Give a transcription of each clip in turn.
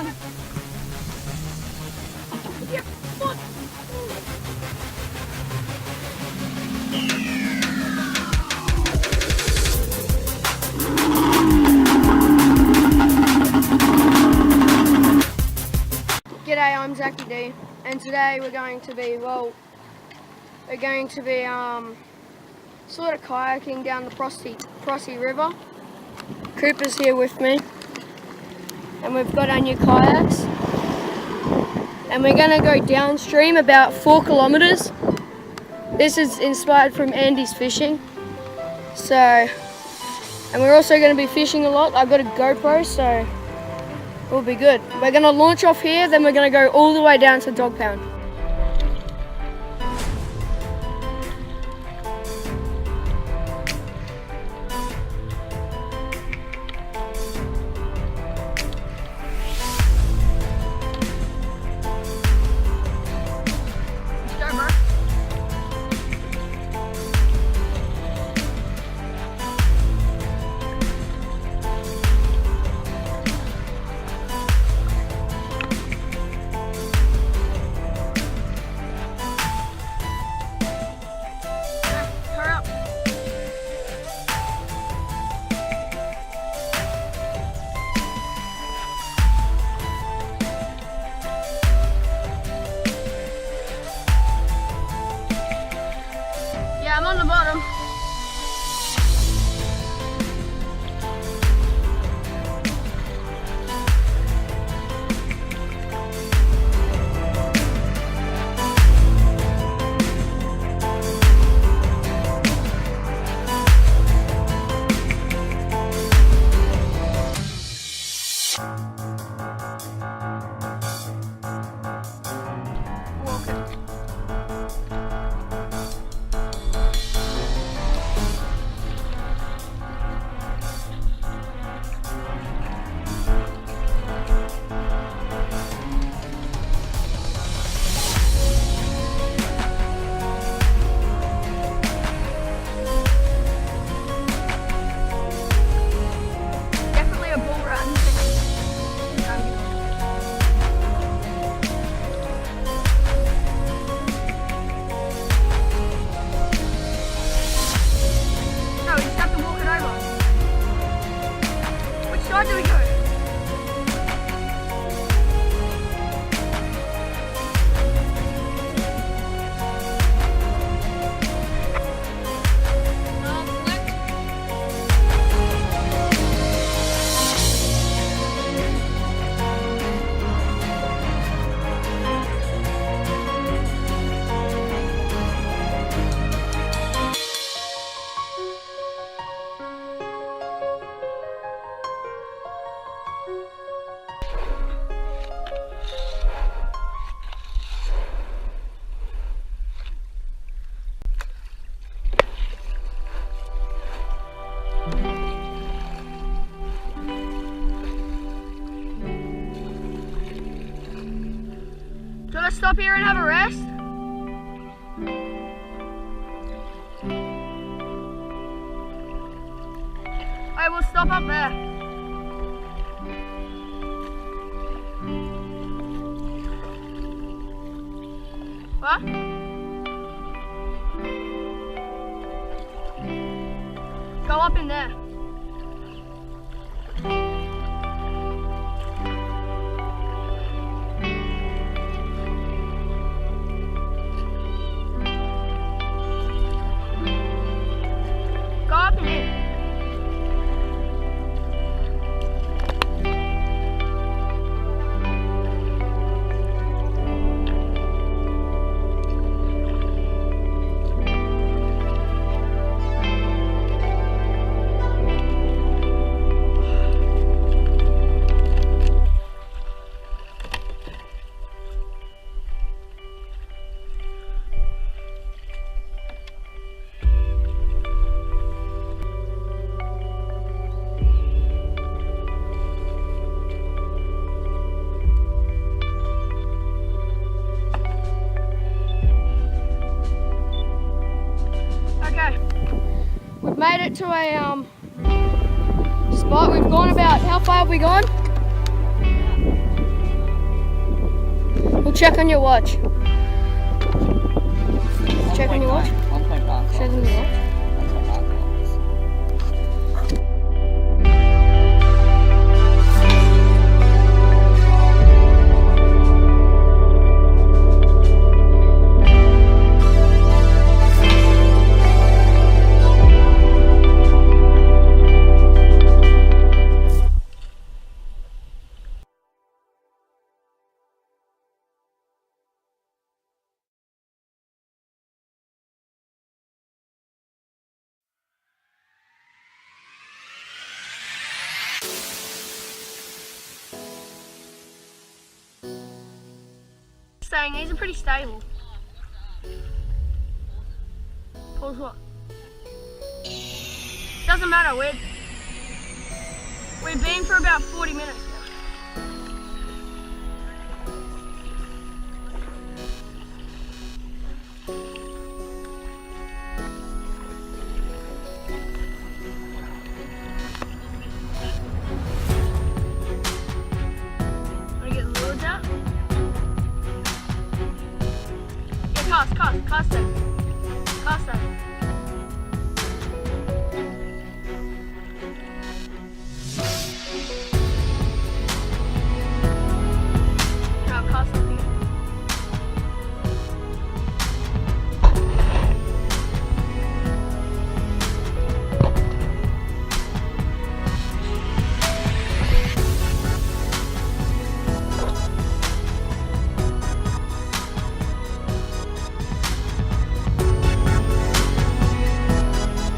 on. Yeah, what? G'day, I'm Zachy D, and today we're going to be, sort of kayaking down the Prosy River. Cooper's here with me, and we've got our new kayaks, and we're going to go downstream about 4 kilometres. This is inspired from Andy's fishing, and we're also going to be fishing a lot. I've got a GoPro, so we'll be good. We're going to launch off here, then we're going to go all the way down to Dog Pound. I'm on the bottom. Where do we go? Let's stop here and have a rest. I will stop up there. What? Go up in there. We've made it to a spot. We've gone about, how far have we gone? Check on your watch. Check on your watch. 1.9. Check on your watch. That's what my clock is. Saying these are pretty stable. Pause what? Doesn't matter, we've been for about 40 minutes now. Wanna get the lures out? Cast it. Cast it. Now cast it.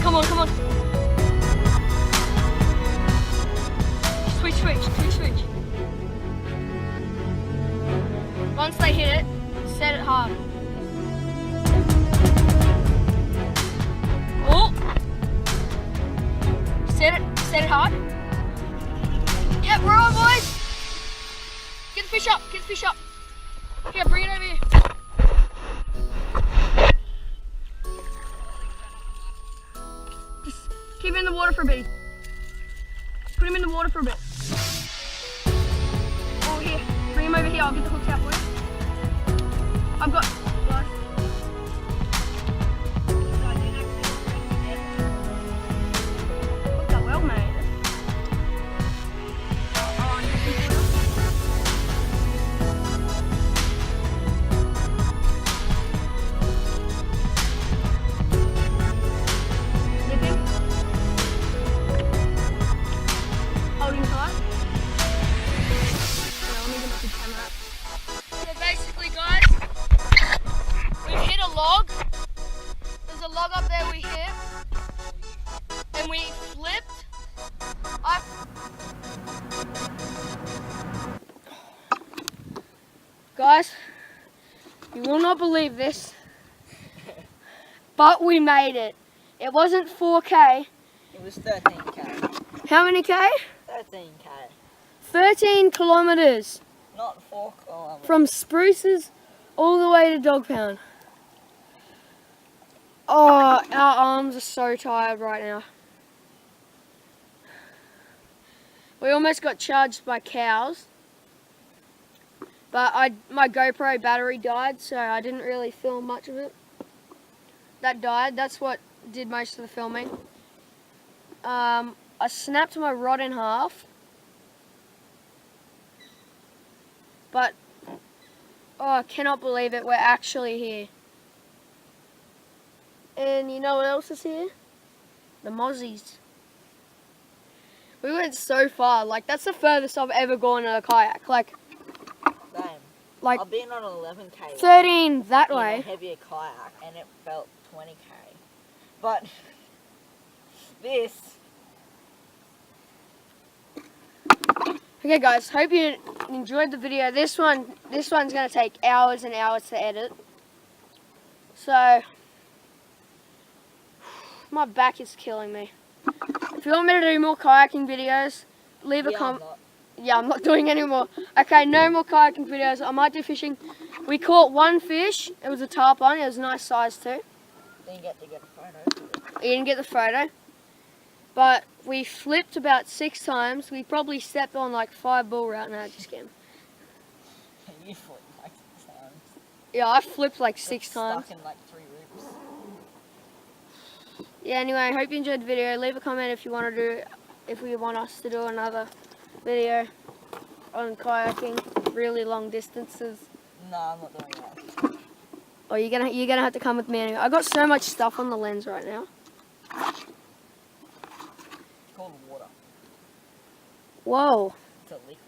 Come on. Switch. Once they hit it, set it hard. Oh! Set it hard. Yep, we're on, boys. Get the fish up. Here, bring it over here. Keep him in the water for a bit. Put him in the water for a bit. Oh, here. Bring him over here. I'll get the hooks out for you. I've got... Hooked up well, mate. Holding tight. Let me get my good camera up. So basically, guys, we've hit a log. There's a log up there we hit. And we flipped. Guys, you will not believe this, but we made it. It wasn't 4K. It was 13k. How many K? 13k. 13 kilometers. Not 4 kilometers. From Spruces all the way to Dog Pound. Oh, our arms are so tired right now. We almost got charged by cows. But my GoPro battery died, so I didn't really film much of it. That died. That's what did most of the filming. I snapped my rod in half. But, oh, I cannot believe it. We're actually here. And you know what else is here? The mozzies. We went so far. Like, that's the furthest I've ever gone in a kayak. Like, Same. I've been on 11k. 13 that in way. a heavier kayak, and it felt 20k. But this. Okay, guys. Hope you enjoyed the video. This one's gonna take hours and hours to edit. So my back is killing me. If you want me to do more kayaking videos, leave a comment. Yeah, I'm not doing any more. Okay, no more kayaking videos. I might do fishing. We caught one fish. It was a tarpon. It was a nice size too. Didn't get to get a photo. You didn't get the photo. But we flipped about 6 times. We probably stepped on like 5 bull route. No, just kidding. You flipped like 6 Yeah, I flipped like Got 6 times. Stuck in like 3 roots. Yeah, anyway, I hope you enjoyed the video. Leave a comment if you want to do, if you want us to do another video on kayaking, really long distances. No, I'm not doing that. Or you're gonna have to come with me anyway. I got so much stuff on the lens right now. It's called water. Whoa. It's a liquid.